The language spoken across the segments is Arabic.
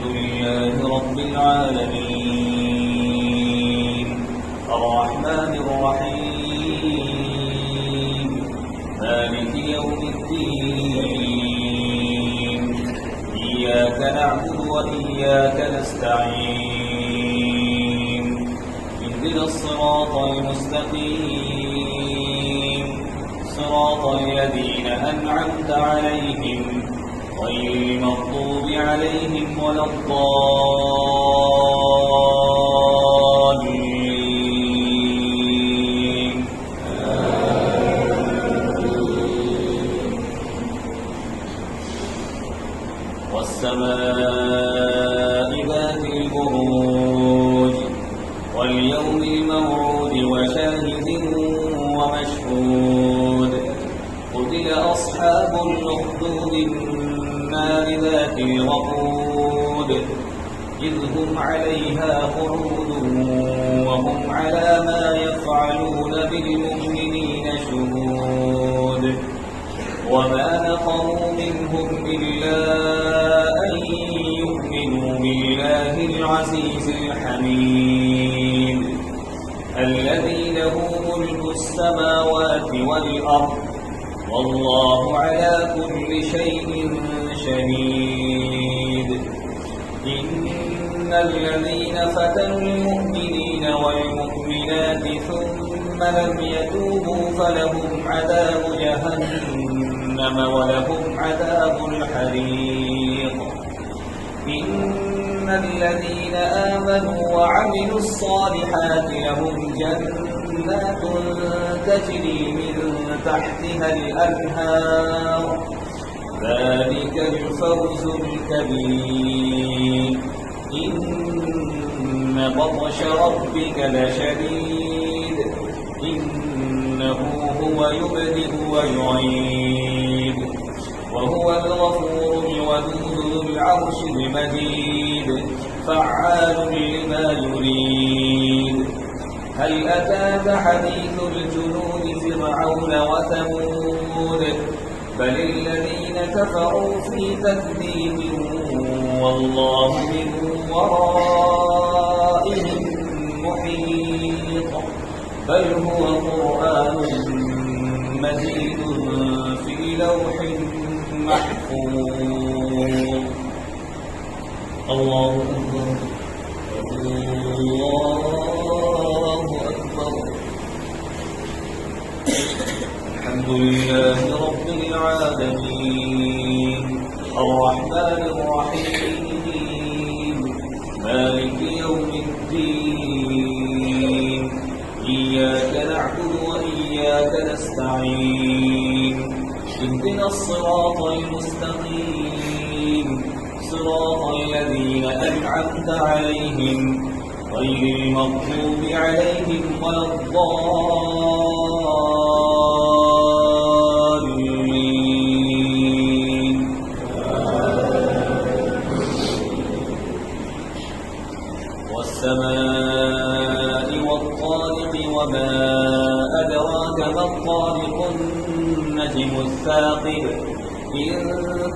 لله رب العالمين الرحمن الرحيم مالك يوم الدين إياك نعبد وإياك نستعين اهدنا الصراط المستقيم صراط الذين أنعمت عليهم غير المغضوب عليهم ولا الضالين والسماء ذات البروج واليوم الموعود وشاهد ومشهود قتل أصحاب الأخدود النار ذات الوقود إذ هم عليها قعود وهم على ما يفعلون بالمؤمنين شهود وما نقموا منهم إلا أن يؤمنوا بالله العزيز الحميد الذي له ملك السماوات والأرض والله على كل شيء شهيد إن الذين فتنوا المؤمنين والمؤمنات ثم لم يتوبوا فلهم عذاب جهنم ولهم عذاب الحريق إن الذين آمنوا وعملوا الصالحات لهم جنات تجري من تحتها الأنهار ذلك الفوز الكبير إن بطش ربك لشديد إنه هو يبدئ ويعيد وهو الغفور الودود ذو العرش المجيد فعال لما يريد هل أتاك حديث الجنود فرعون وثمود بل الذين كفروا في تكذيب والله من ورائهم محيط بل هو قرآن مجيد في لوح محفوظ الله أكبر الله أكبر الحمد لله رب العالمين الرحمن الرحيم مالك يوم الدين إياك نعبد وإياك نستعين اهدنا الصراط المستقيم صراط الذين أنعمت عليهم غير المغضوب عليهم ولا الضالين والسماء والطارق وما أدراك ما الطارق النجم الثاقب إن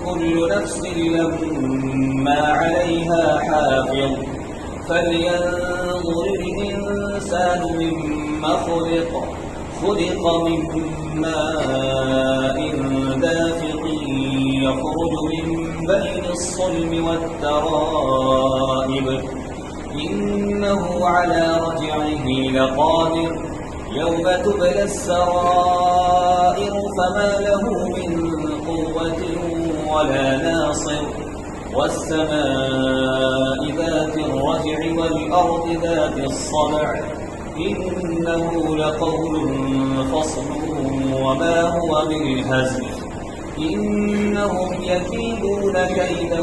كل نفس لما عليها حافظ فلينظر الإنسان مما خلق من ماء دافق يخرج من بين الصلب والترائب إنه على رجعه لقادر يوم تبلى السرائر فما له من قوة ولا ناصر والسماء ذات الرجع والأرض ذات الصدع إنه لقول فصل وما هو بالهزل إنهم يكيدون كيدا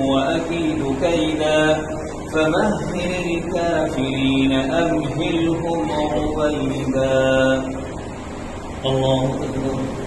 وأكيد كيدا فمهل الكافرين أمهلهم رويدا الله أكبر